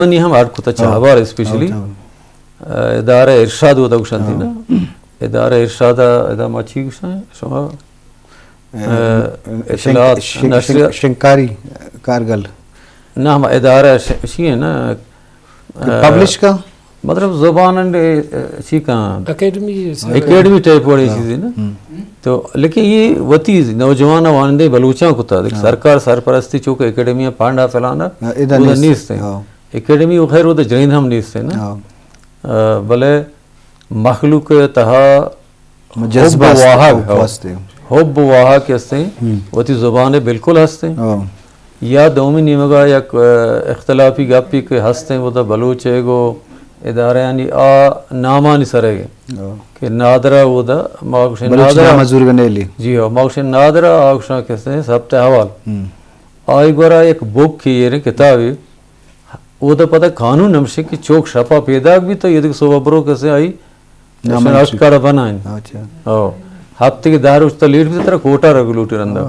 نہیں ہم آٹھ کو چاہبار اسپیشلی ادارہ ارشاد ہوتا گوشن تھی نا ادارہ ارشاد ادا مچھی گوشن شما اطلاعات شنکاری کارگل نہ ہم ادارہ شی ہے نا پبلش کا مطلب زبان اچھی کہاں اکیڈمی ٹائپ والی چیزیں نا تو لیکن یہ وتی نوجوان وانندے بلوچاں کو تھا سرکار سرپرستی چونکہ اکیڈمیاں پانڈا فلانا نیست ہیں اکیڈمی خیر وہ تو جرین ہم نیست ہیں نا بلے مخلوق تہا حب واہا کے ہستے ہیں وتی زبانیں بالکل ہستے ہیں یا دومی نیمگا یا اختلافی گاپی کے ہستے ہیں وہ تو بلوچ ہے گو ادارہ یعنی نامانی سرے گے کہ نادرہ وہ دا جی ہو ماغشن نادرہ آگشنا کہتے ہیں سب حوال آئی گورا ایک بک کی یہ کتابی وہ دا پتہ قانون نمشے کی چوک شپا پیدا بھی تو یہ دیکھ صوبہ برو کیسے آئی اشکارہ بنائیں ہفتے کی دار اچھتا لیٹ بھی طرح کوٹا رگلوٹی رندہ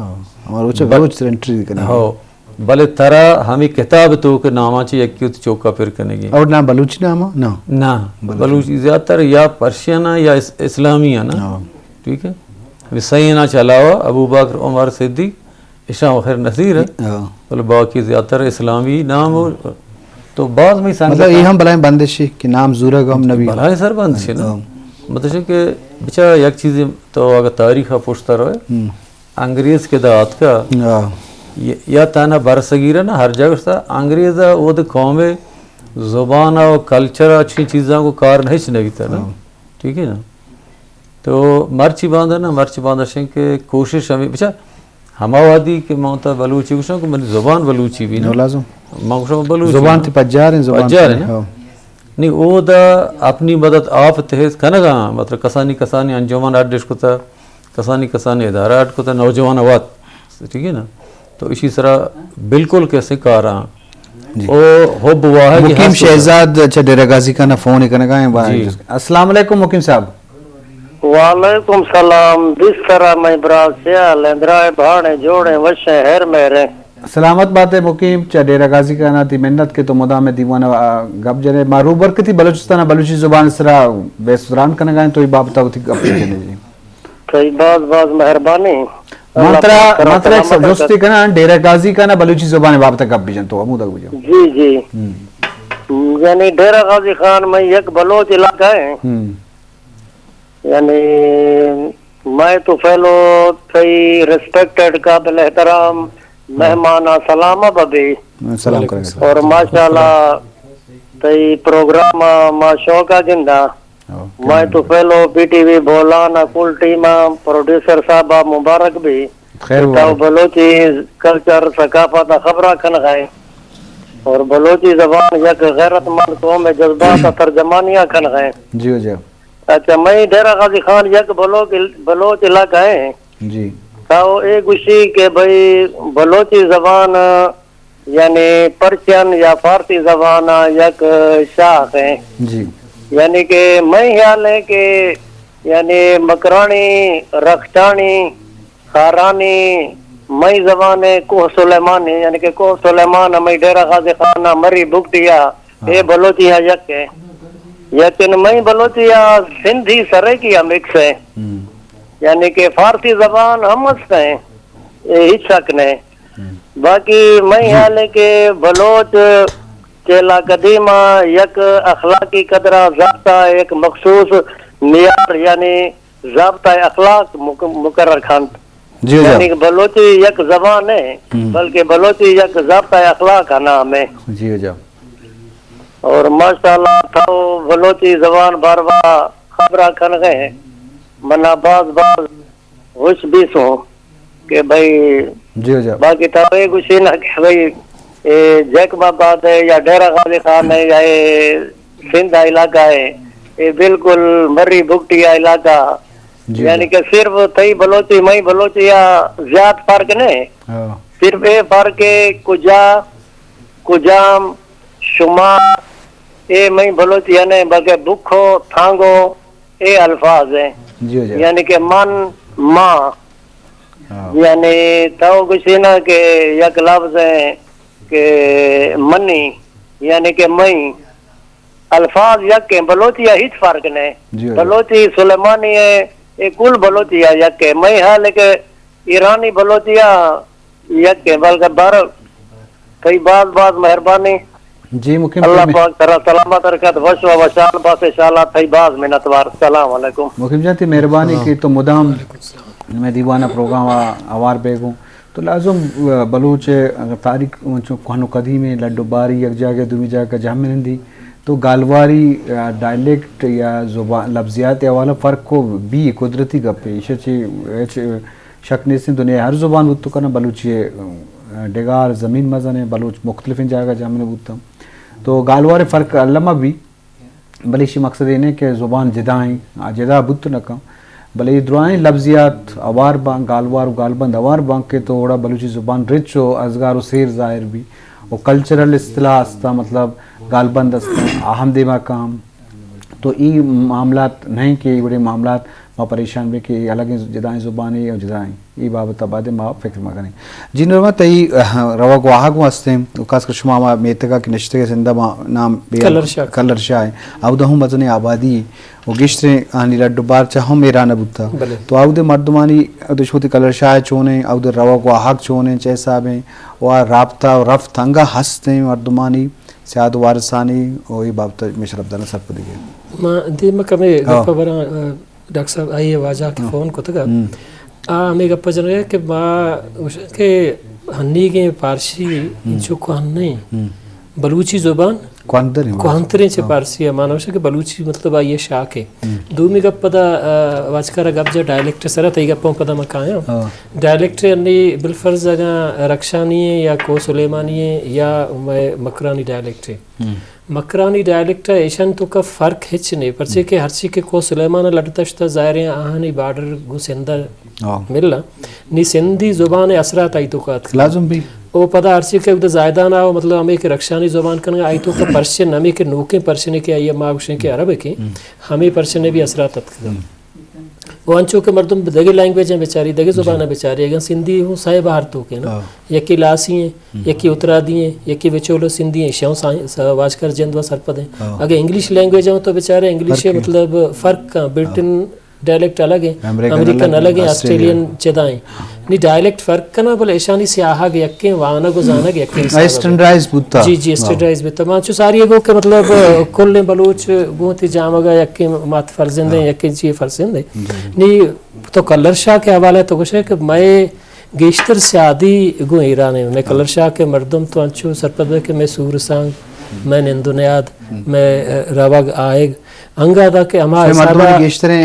بلے ترا ہمیں کتاب تو کہ نامہ چاہیے کیوں چوکا پھر کرنے گی اور نہ بلوچی نامہ نہ بلوچی زیادہ تر یا پرشین یا اسلامی ہے نا ٹھیک ہے سینا چلاوا ابو بکر عمر صدیق عشاء خیر نصیر ہے بلے باقی زیادہ تر اسلامی نام ہو تو بعض میں مطلب یہ ہم بلائیں بندشی کہ نام زورہ گا ہم نبی بلائیں سر بندشی نا مطلب کہ بچہ یک چیزیں تو اگر تاریخہ پوچھتا رہے انگریز کے دعات کا یا تانا برصغیرہ نا ہر جگہ تھا انگریزہ وہ تو قوم زبان اور کلچر اچھی چیزوں کو کار نہیں چنگی تھا نا ٹھیک ہے نا تو مرچی باندھا نا مرچی باندھا شن کے کوشش ہمیں بچہ ہماوادی کے موتا بلوچی کچھ کو منی زبان بلوچی بھی نا مانگوشوں بلوچی زبان تھی پجار ہیں زبان نا نہیں وہ دا اپنی مدد آپ تحیث کھنا گا مطلب کسانی انجوان آڈش کو تھا کسانی ادارہ آڈ کو تھا نوجوان آوات ٹھیک ہے نا تو اسی طرح بالکل کیسے کار رہا مقیم شہزاد ڈیرہ غازی کا نا فون کرنے گا السلام علیکم مقیم صاحب وعلیکم السلام جس طرح میں براسیا لندرائے بھاڑے جوڑے وشے ہر میرے سلامت بات ہے مقیم ڈیرہ غازی کا نا تھی محنت کے تو مدام دیوانا گب جنے معروف برک تھی بلوچستان بلوچی زبان اس طرح بیسران کرنے گئے تو یہ باب بتاؤ تھی گپ جنے جی کئی باز مہربانی ماترہ ایک سجوستی کا نا ڈیرہ غازی کا نا بلوچی زبان باب تک گپ بجن تو امو تک بجن جی جی یعنی ڈیرہ غازی خان میں یک بلوچ علاقہ ہے یعنی میں تو فیلو تھی ریسپیکٹڈ قابل احترام مہمانہ سلامہ ببی سلام کریں اور ماشاءاللہ تھی پروگرام ما شوقہ جندہ میں تو فیلو پی ٹی وی بولانا کل ٹیمہ پروڈیوسر صاحبہ مبارک بھی تو بلوچی کلچر ثقافت خبرہ کھن گئے اور بلوچی زبان یک غیرت مند قوم جذبات ترجمانیاں کھن گئے جی جی اچھا میں ڈیرہ غازی خان یک بلوچ علاقہ ہے جی تو ایک گوشی کہ بھئی بلوچی زبان یعنی پرچین یا فارسی زبان یک شاخ ہے جی یعنی کہ میں خیال ہے کہ یعنی مکرانی رختانی خارانی میں زبان کوہ سلیمانی یعنی کہ کوہ سلیمان میں ڈیرہ غازی خانہ مری بکٹیا اے بلوچی یک ہے لیکن میں بلوچی سندھی سرے کی مکس ہے یعنی کہ فارسی زبان ہم ہستے ہیں ہیچ شک نہیں باقی میں خیال ہے کہ بلوچ چیلا قدیمہ یک اخلاقی قدرہ ضابطہ ایک مخصوص معیار یعنی ضابطہ اخلاق مقرر کھانت یعنی کہ بلوچی یک زبان ہے بلکہ بلوچی یک ضابطہ اخلاق کا نام ہے جی جا اور ماشاءاللہ تو بلوچی زبان بار بار خبرہ کھن گئے منا باز ہوش بھی سو کہ بھائی باقی تو کچھ نہ کہ بھائی جیک باباد ہے یا ڈیرہ غازی خان ہے یا سندھ علاقہ ہے یہ بالکل مری بگٹیا علاقہ یعنی کہ صرف تھی بلوچی میں بلوچی یا زیادہ فرق نہیں صرف یہ فرق ہے کجام شمار یہ میں بلوچی یعنی بلکہ بکھو تھانگو یہ الفاظ ہیں یعنی کہ من ماں یعنی تو کچھ نہ کہ یک لفظ ہے کہ منی यानी कि मई अल्फाज यक बलोची या हिच फर्क ने बलोची सुलेमानी है एक कुल बलोची यक मई है लेकिन ईरानी बलोचिया यक बल्कि बार कई बात मेहरबानी जी मुकीम अल्लाह पाक तरह सलामत रखत वश व वशाल बास इंशाल्लाह थई बाज मिन्नतवार अस्सलाम वालेकुम मुकीम जाती मेहरबानी की तो मुदाम मैं दीवाना प्रोग्राम आवार बेगू तो लाजुम बलूच तारीख खानो कदीम लड्डू बारी एक जगह दूसरी जगह जाम हिंदी तो गालवारी डायलेक्ट या जुबान लफ्जियात वाला फ़र्क को भी कुदरती गप्पे शक नहीं दुनिया हर जुबान बुत करना बलूची डेगार ज़मीन मज़न है बलूच मुख्तलिफ जगह जामने बुतम तो गालवार फ़र्क अल्लामा भी भले इसी मकसद इन्हें कि ज़ुबान जिदाएँ जिदा बुत न कम भले दुआएँ लफ्जियात अवार बांग गालवार गालबंद अवार बांग के तो थोड़ा बलूची ज़ुबान रिच हो अजगार सेर ज़ाहिर भी और कल्चरल इस्तिलाह अस्ता मतलब गालबंद अस्ता अहम दिमा काम तो ये मामलात नहीं कि बड़े मामलात माँ परेशान भी कि अलग जिदाएँ ज़ुबानी और जिदाएँ ये बाबत आबाद माँ फ़िक्र मगने जी नरमा तई रवा गुआहक वास्ते उकास का शुमा माँ मेतका की नश्ते के जिंदा नाम कलर शाह है अब दहूँ मजने आबादी वो गिश्ते आनी लड्डू बार चाहों मेरा न बुता तो आउद मर्दमानी दुश्मती कलर शाह चोने आउद रवा गुआहक चोने चैसा में वह राब्ता और रफ्त अंगा हंसते मर्दमानी सियाद वारसानी और ये बाबत मिशरफ दाना सर पर दिखे माँ दी मैं कभी गप्पा बरा डॉक्टर साहब आइए वाजा के फ़ोन को तक हमें गप्पा जन रहे कि माँ के हन्नी के पारसी जो कुहन नहीं बलूची ज़ुबान कुहंतरे से पारसी है मानो कि बलूची मतलब ये शाख है दूमी गप्पा दा वाजकारा गप जो डायलेक्ट सरा तई गप्पा पता मैं कहाँ हूँ डायलेक्ट अन्नी बिलफर्ज जगह रक्षानी है या को सुलेमानी है या मकरानी डायलेक्ट है मकरानी डायलेक्ट ऐशन तो का फ़र्क हिच नहीं परसे के हरसी के को सुलेमान लड़तश्ता ज़ाहिर आहानी बार्डर गु सिंधा मिलना नी सिंधी ज़ुबान असरात आई तो का लाजुम भी ओ पता हरसी के उधर ज़ायदा ना हो मतलब हमें के रक्षानी ज़ुबान करना आई तो का पर्शियन हमें के नोके पर्शियन के आइए मागुशे के अरब के हमें पर्शियन भी असरात तक वो अंचो के मर्दम दगे लैंग्वेज हैं बेचारी दगे ज़ुबान है बेचारी अगर सिंधी हूँ साए बाहर तो के ना यकी लासी हैं यकी उतरा दिए यकी विचोलो सिंधी हैं शव वाजकर जंद व सरपद हैं अगर इंग्लिश लैंग्वेज हो तो बेचारे इंग्लिश है मतलब फ़र्क का ब्रिटेन डायलेक्ट अलग है अमेरिकन अलग है ऑस्ट्रेलियन चेदाएं नहीं डायलेक्ट फ़र्क करना बोले ऐशानी से आहाग यक्के वाना गुजाना यक्के स्टैंडर्डाइज बुता जी स्टैंडर्डाइज बुता माचो सारी एगो के मतलब कुल ने बलूच गोती जामगा यक्के मात फर्जिंदे यक्के जी फर्जिंदे नहीं तो कलर शाह के हवाले तो कुछ है कि मैं गेश्तर शादी गो ईरान है मैं कलर शाह के मर्दम तो अंचो सरपद के मैं सूर सांग मैं निंदुनियाद मैं रवग आएग अंगा था कि हमारे मर्दों गेश्तरे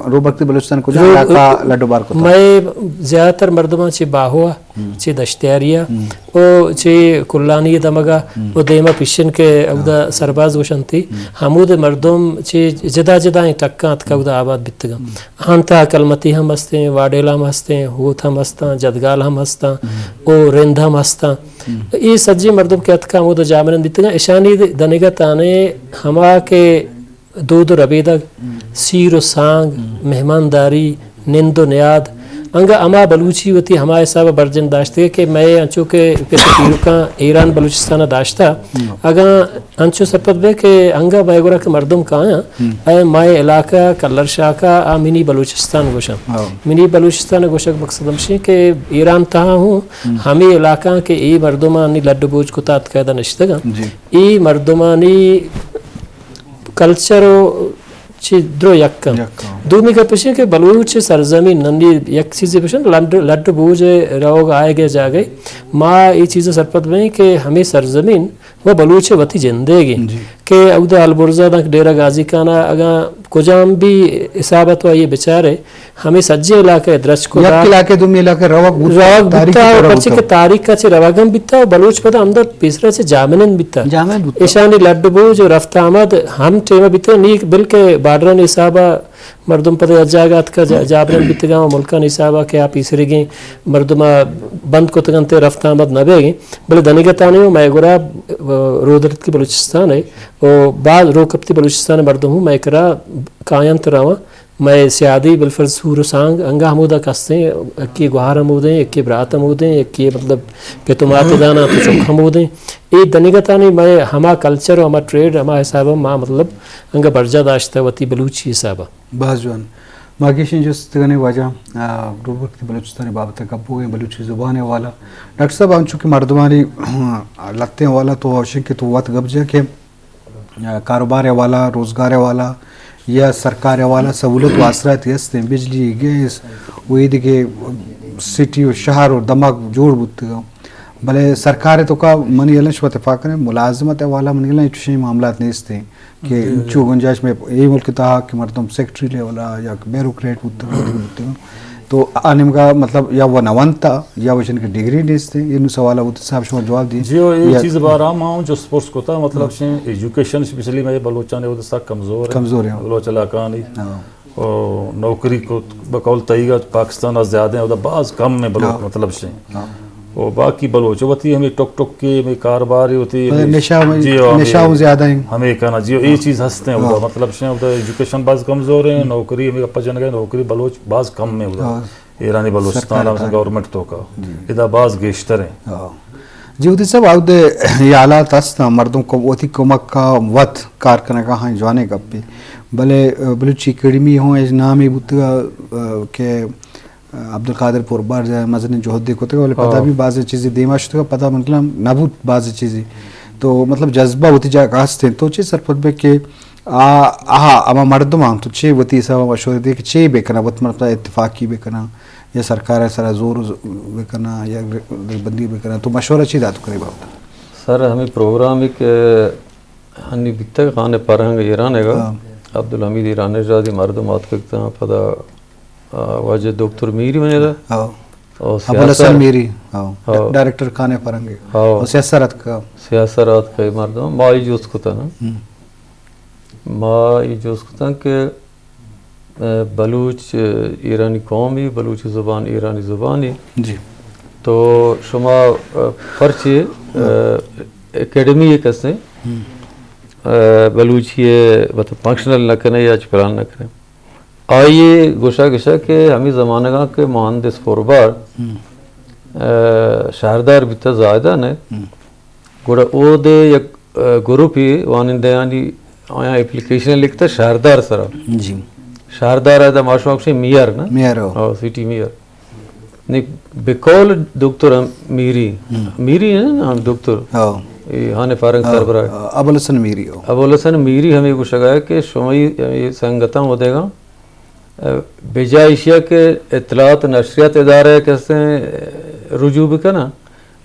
रोबक्ति बलूचिस्तान को का लड्डू बार को मैं ज़्यादातर मर्दमा चे बाहुआ चे दश्तियारिया ओ चे कुल्लानी दमगा ओ देमा पिशन के उदा सरबाज गोशंती हमूद मर्दम चे जदा जदा टक्का का उदा आबाद बितगा हांता कलमती हम हस्ते वाडेला हम हस्ते होत हम हस्ता जदगाल हम हस्ता ओ रेंद हम हस्ता ये सज्जी मर्दम के अतका हमूद जामरन बितगा ईशानी दनेगा ताने हमा के दूध रबीदग सीर सांग मेहमानदारी निंदो नियाद अंगा अमा बलूची होती हमारे साहब बर्जन दाश्ते कि मैं अंचो के का ईरान बलूचिस्तान दाश्ता अगर अंचो सपत बे के अंगा बैगुरा के मर्दम कहाँ है माए इलाका कलर शाह का आ मिनी बलूचिस्तान गोशा मिनी बलूचिस्तान गोशक मकसदम शे के ईरान तहाँ हूँ हमें इलाका के ई मर्दमानी लड्डू बोझ को तात कैदा नश्तगा ई मर्दमानी कल्चर द्रो यक्कम दूमी का पेशे के बलूच सरजमीन नन्दी यक चीज़ पेशन लड्डू बूझ रोग आए गए जा गए माँ ये चीज़ें सरपत में कि हमें सरजमीन वो बलूच वती जिंदगी के उधर अलबुर्जा तक डेरा गाजी काना अगर कुजाम भी इसाबत हुआ ये बेचारे हमें सज्जे इलाके द्रच को इलाके दुम इलाके रवक बिता और पर्चे के तारीख का चे रवागम बिता और बलूच पता अंदर पिसरा से जामनन बिता ईशानी लड्डू बूझ रफ्ता आमद हम टेमा बिता नी बिल के बाडरन इसाबा मर्दम पता अजागात का जाबरन बितगा मुल्का निसाबा के आप इसरे गए मर्दमा बंद को तगनते रफ्ता आमद न बेगे बोले दनिगताने मैं गुरा रोदरत की बलूचिस्तान है और बाद रोकप्ती बलूचिस्तान मर्दम हूँ मैं करा कायंत रवा मैं सियादी बिलफर सूर सांग अंगा हमूदा कसते एक गुहार हमूदें एक ब्रात हमूदें एक मतलब पेतुमात दाना तो चुख हमूदें ये दनिगता नहीं मैं हमा कल्चर और हमा ट्रेड हमा हिसाब माँ मतलब अंग बर्जा दाश्त वती बलूची हिसाब बाजवान मागिशन जो तगने वजह रूबक बलूचिस्तान बाबत कब्बू है बलूची ज़ुबान वाला डॉक्टर साहब हम चूँकि मर्दमानी लगते वाला तो आवश्यक कि तो वत गब्जा के कारोबार वाला रोज़गार वाला या सरकार वाला सहूलत वासरात यस्ते बिजली गैस वही के सिटी और शहर और दमाग जोड़ बुत भले सरकार तो का मनी अलश वतफाक ने मुलाजमत वाला मनी ला इच्छे मामलात नहीं थे कि जो गुंजाइश में ये मुल्क था कि मर्दम सेक्रेटरी लेवल या ब्यूरोक्रेट बुत तो आने का मतलब या वो नवंता या वो जिनकी डिग्री नहीं थे इन सवाल वो साहब शो जवाब दी जी ये चीज़ बारा माँ जो स्पोर्ट्स को था मतलब से एजुकेशन स्पेशली में बलोचा ने वो तो सब कमज़ोर है बलोच इलाका नहीं और नौकरी को बकौल तईगा पाकिस्तान ज़्यादा है उधर बाज़ कम में बलोच मतलब से और बाकी बलोच होती हमें टुक टुक के में कारोबार होती है नशा ज़्यादा है हमें कहना जी ये चीज़ हंसते हैं उधर मतलब से उधर एजुकेशन बाज़ कमज़ोर है नौकरी में अपा जन गए नौकरी बलोच बाज़ कम में उधर ईरानी बलोचिस्तान गवर्नमेंट तो का इधर बाज़ गेश्तर हैं जी उधर सब आउट ये हालात हंसता मर्दों को वो थी कुमक का वत कारखाना का हाँ जाने का पे भले बलूची अकेडमी हो इस नाम ही बुत के अब्दुल कादिर पुरबार मजन जोहदी को बोले पता भी बाज़ चीज़ें दिमाश का पता मतलब नबूत बाज़ चीज़ें तो मतलब जज्बा होती जा कास्ते तो चे सरपत बे के आहा अमा मर्दमा तो चे वती सब मशवरे दे कि चे बेकना वत मतलब इत्तेफाकी बेकना या सरकार सारा जोर बेकना या बंदी बेकना तो मशवरा ची दात करे बात सर हमें प्रोग्राम एक हनी बिकता खाने परहंग ईरान है अब्दुल हमीद ईरानी जादी मर्दमात करता पता वजह डॉक्टर मीरी बने था और सियासत मीरी डायरेक्टर खाने परंगे और सियासत का मर्दम माई जोस को था ना माई जोस को था कि बलूच ईरानी कौम ही बलूची ज़ुबान ईरानी ज़ुबान ही जी तो शुमा फर्चे एकेडमी एक ऐसे बलूची मतलब फंक्शनल न करें या चुरान न करें आइए गोशा गोशा के हमें ज़माने का के मुहंदिस पुरबार शहरदार बिता ज़्यादा ने गोड़ा ओ दे एक ग्रुप ही वानिंदे यानी आया एप्लीकेशन लिखता शहरदार सरा जी शहरदार है तो माशूक से मियार ना मियार हो सिटी मियार नहीं बिकॉल डॉक्टर मीरी है ना डॉक्टर हाने फारंग सरबरा अबुल हसन मीरी हमें कुछ लगा कि शुमाई संगता हो देगा बेजा एशिया के इतलात नशरियात इदारे कैसे रुजू भी करना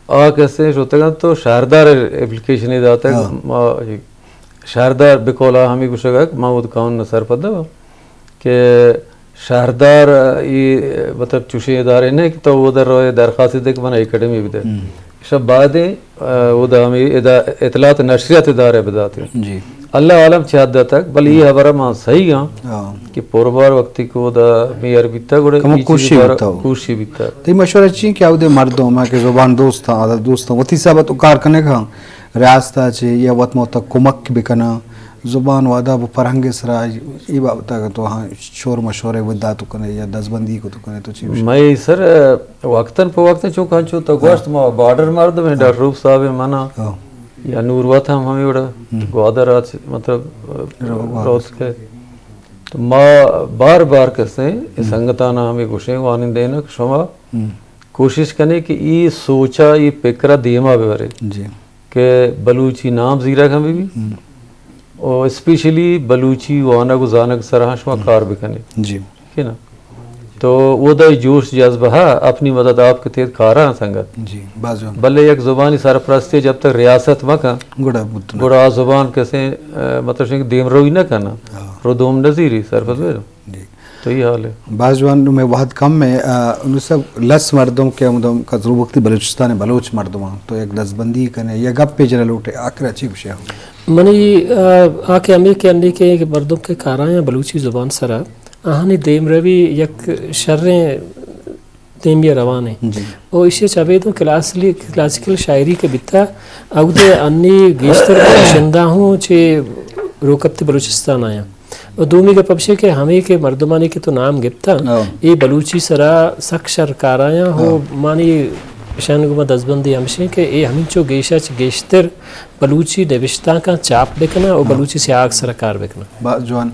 आ कैसे होता तो शहरदार एप्लीकेशन ही जाता है शहरदार बिकौला हमें कुछ लगा माऊद काउन सर पता कि शहरदार ये मतलब चुशे इदारे नहीं कि तो उधर दरख्वास्त दे कि बना एकेडमी भी दे सब बाद उधर हमें इतलात नशरियात इदारे बताते हैं जी अल्लाह आलम चाहता तक बल ये हमारा मां सही कि पुरबार वक्ती को दा मेयर बिता गुड़े खुशी बिता ते मशवरा ची क्या उदे मर्दों में के जुबान दोस्त था दोस्तों वती सब तो कार करने का रियासता चे या वत मोता कुमक बिकना जुबान वादा वो फरहंगे सराज ये बात का तो हाँ शोर मशवरे वदा तो कने या दसबंदी को तो कने तो ची मैं सर वक्तन पे वक्तन चो कांचो तो गोश्त मा बॉर्डर मर्द में डॉक्टर रूप साहब माना या नूरवा था हमें बड़ा ग्वादर मतलब रोज के तो माँ बार बार कैसे संगताना हमें गुस्से वानिंद देना क्षमा कोशिश करने कि ये सोचा ये पेकरा देमा बेवरे जी के बलूची नाम जीरा हमें भी और स्पेशली बलूची वाना गुजानक सराहशवा कार बिकने जी है ना तो वो दा जोश जज्बा है अपनी मदद आपके तेज खारा संगत जी बाजू भले एक जुबानी सरपरस्ती जब तक रियासत मका गुड़ा जुबान कैसे मतलब कि देमरोई न करना रोदोम नजीरी सरपरस्त जी तो ये हाल है बाजवान में बहुत कम में उन सब लस मर्दों के मुदम का जरूर वक्ती बलूचिस्तान बलोच मर्दों तो एक दसबंदी करने या गप पे जरा लूटे आखिर अच्छी विषय मनी आके अमीर के अंडे के मर्दों के कारा या बलूची जुबान सरा आहानी देम रवि यक शर्रें देमिया रवान है और इसे चाहे तो क्लासिकल शायरी के बिता अगदे अन्नी गेस्तर शिंदा हूँ चे रोकते बलूचिस्तान आया और दूमी के पक्षे के हमें के मर्दमानी के तो नाम गिफ्ता ये बलूची सरा सख्शर काराया हो मानी شان کو دزبندی ہمشے کہ اے ہمیں چو گیشا چ گیشتر بلوچی نوشتہ کا چاپ بکنا اور بلوچی سیاق سرکار بکنا بات جوان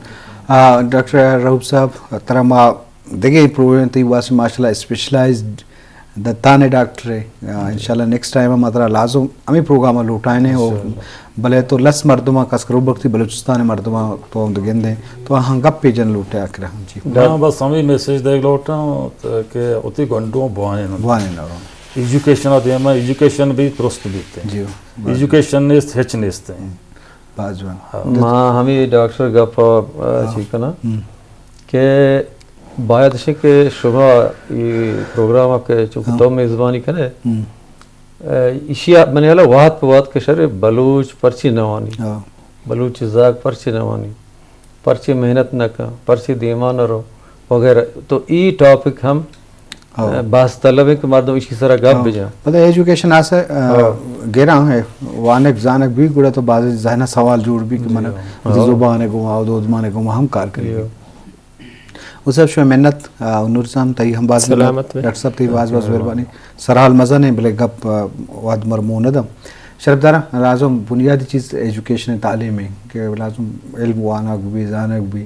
ڈاکٹر رؤف صاحب ترما دیکھیں پروگرام تی واسطے ماشاء اللہ اسپیشلائزڈ دتانے ڈاکٹر ہے انشاءاللہ نیکسٹ ٹائم ہم اترا لازم ہمیں پروگرام لوٹائیں اور بھلے تو لس مردمہ کسکرو بکتی بلوچستان مردمہ تو ہم گندے تو ہاں گپ پہ جن لوٹے آکرہ جی ہاں بس ہمیں میسیج دیکھ لوٹا کہ اتی گھنٹوں بوانے نہ ایجوکیشن آتے ہیں ایجوکیشن بھی درست بیتے ہیں جی ایجوکیشن نیست ہچ نیست ہیں بازوان ماں ہمیں ڈاکٹر گپا چیکنا کہ باید ہے کہ شما یہ پروگرام کے چونکہ تو میزبانی کرے اشیاء منی حالا واحد پہ واحد کشر بلوچ پرچی نوانی بلوچ زاگ پرچی نوانی پرچی محنت نہ کا پرچی دیمان رو وغیرہ تو ای ٹاپک ہم باس طلب ہے کہ مردم اسی طرح گپ بجا پتہ ایجوکیشن آسے گیرا ہے وانک زانک بھی گڑا تو بعض ذہنہ سوال جوڑ بھی کہ من زبانے کو آو دو زبانے کو ہم کار کریں اس سب شو محنت نور صاحب تئی ہم باز ڈاکٹر صاحب تئی باز مہربانی سرحال مزہ نے بلے گپ واد مرمون ادم شرف دارا لازم بنیادی چیز ایجوکیشن تعلیم ہے کہ لازم علم وانک بھی زانک بھی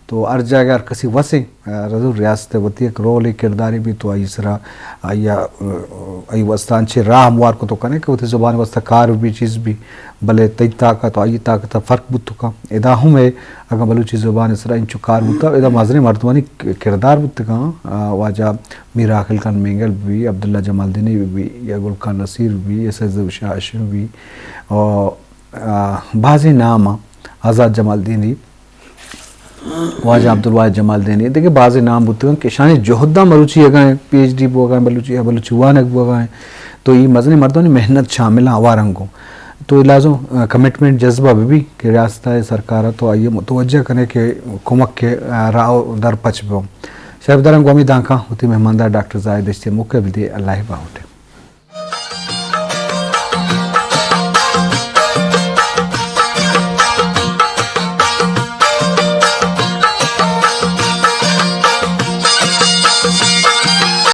تو ہر جگہ اگر کسی وسے رضو ریاست وتی ایک رول کرداری بھی تو آئی سرا آئی وستان چھ راہ ہموار کو تو کنے کہ وہ زبان وسطہ کار بھی چیز بھی بلے تی طاقت آئی طاقت فرق بت کا ادا ہم ہے اگر بلوچی زبان اس طرح انچو کار بتا ادا مازن مردمانی کردار بت کا واجہ میرا عقل خان مینگل بھی عبداللہ جمال دینی بھی یا گل خان نصیر بھی اسد شاہ اشرف بھی اور بعض نام آزاد جمال دینی واجہ عبدالواحد جمال دینی دیکھیں بعض نام بتوں کہ شان جوہدہ مروچی اگائیں پی ایچ ڈی بو اگائیں بلوچی وانک بو اگائیں تو یہ مزنی مردوں نے محنت شامل ہیں آوارنگوں تو لازم کمٹمنٹ جذبہ بھی کہ ریاستہ سرکارہ تو آئیے متوجہ کریں کہ کمک کے راہ در پچ بو شرف درنگ وامی دانکا ہوتی مہماندار ڈاکٹر زاہد اشتی موقع بھی دی اللہ باؤٹے